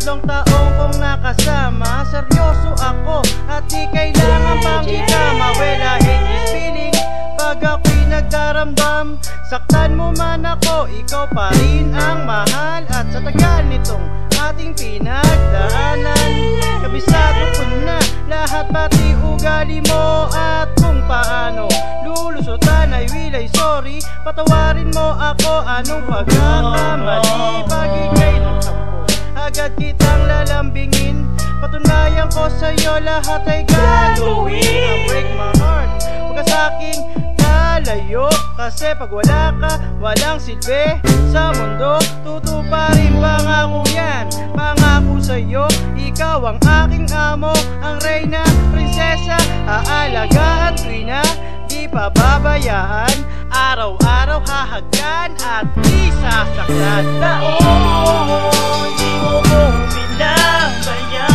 Walong taong kong nakasama, seryoso ako at di kailangan pang ikama. Well, I hate this feeling pag ako'y nagdaramdam. Saktan mo man ako, ikaw pa rin ang mahal. At sa tagal nitong ating pinagdaanan, kabisado ko na lahat, pati ugali mo at kung paano lulusutan. I will, I sorry, patawarin mo ako. Anong pagkakamali pag ika'y nagsampo, agad kitang lalambingin. Patunayan ko sa'yo lahat ay gagawin. Break my heart, huwag ka sa'king lalayo, kasi pag wala ka, walang silbi sa mundo. Tutuparin pangako yan, pangako sa'yo. Ikaw ang aking amo, ang reyna, prinsesa. Aalagaan ko'y na, di pababayaan. Araw-araw hahagkan at di sasaktan. Taon, di mo ko binabayan.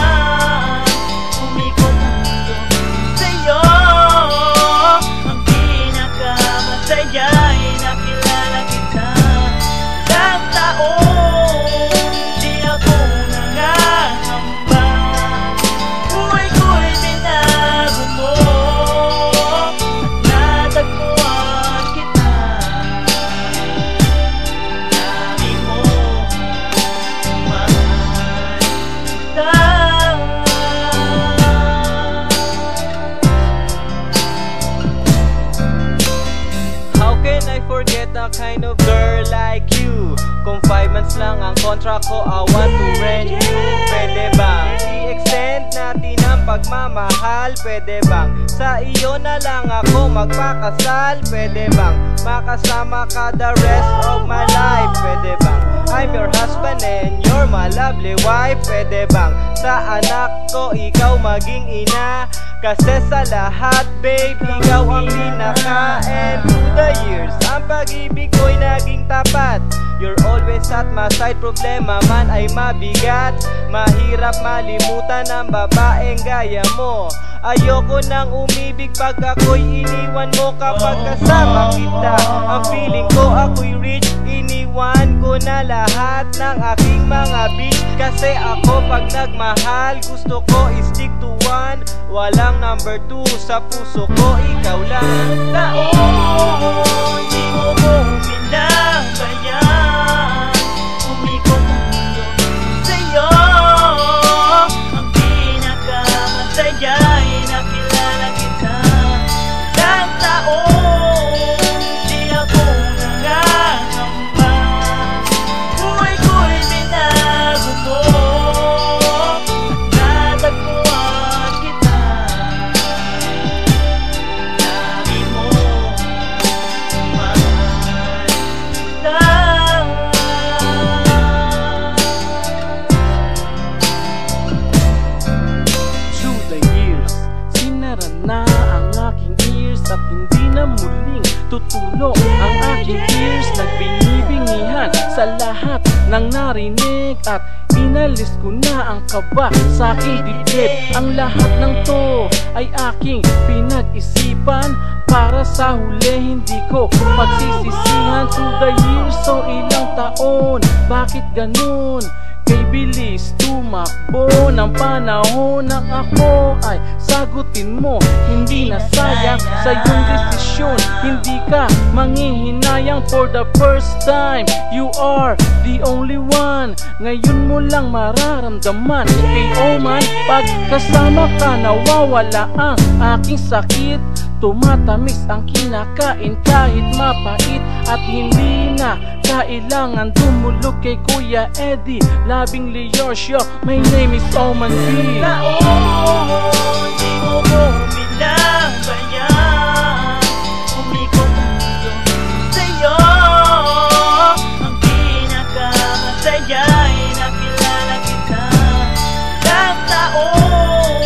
Umikot ang mundo sa'yo. Ang pinakamasaya ay nakilala kita. Ilang taon, di ako nangangamba. Buhay ko'y binago mo at natagpuan kita. Dami mo mahal kita. How can I forget a kind of girl like you? Kung 5 months lang ang contract ko, I want to rent you. Pwede bang i-extend natin ang pagmamahal? Pwede bang sa iyo na lang ako magpakasal? Pwede bang makasama ka the rest of my life? Pwede bang I'm your husband and you're my lovely wife? Pwede bang sa anak ko ikaw maging ina? Kasi sa lahat, babe, ikaw ang pinaka. And through the years, ang pag-ibig ko'y naging tapat. You're always at my side, problema man ay mabigat. Mahirap malimutan ang babaeng gaya mo. Ayoko nang umibig pag ako'y iniwan mo. Kapag kasama kita, ang feeling ko ako'y rich. Iniwan ko na lahat ng aking mga bitch. Kasi ako pag nagmahal, gusto ko i-stick to one. Walang number 2 sa puso ko, ikaw lang. Taon, di mo ko binabayan. Umikot ang mundo sa'yo. Ang pinakamasaya ay nakilala kita. Ilang taon, di ako nangangamba. Buhay ko'y binago mo at natagpuan kita. Dami mo mahal kita. Through the years, sinara na ang aking ears at hindi na muling tutulo ang aking ears. Nagbingi-bingihan sa lahat ng narinig at inalis ko na ang kaba sa aking dibdib. Ang lahat ng to ay aking pinag-isipan, para sa huli hindi ko pagsisisihan. Through the years, so ilang taon, bakit ganun? Kay bilis tumakbo ng panahon nang ako ay sagutin mo. Hindi na sayang sa iyong desisyon, hindi ka manghihinayang. For the first time, you are the only one. Ngayon mo lang mararamdaman, kay Oman, pag kasama ka nawawala ang aking sakit. Tumatamis ang kinakain kahit mapait, at hindi na kailangan dumulog kay Kuya Eddie. Labing Leosio, my name is Oman B. Taon, di mo ko binabayan. Umikot ang mundo sa'yo. Ang pinakamasaya ay nakilala kita. Ilang taon,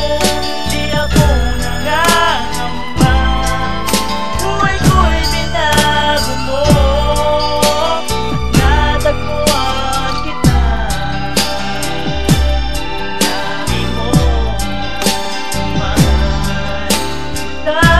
di ako nangangamba. Buhay ko'y binago mo at natagpuan kita. Dami mo mahal kita.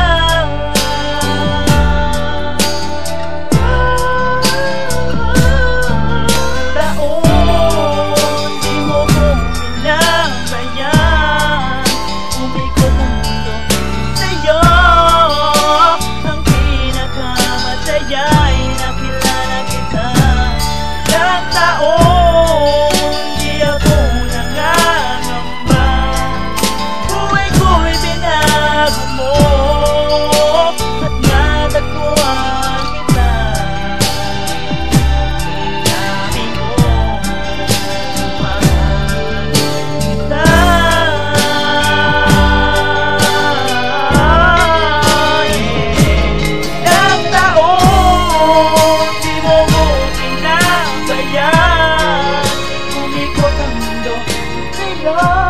sa'yo.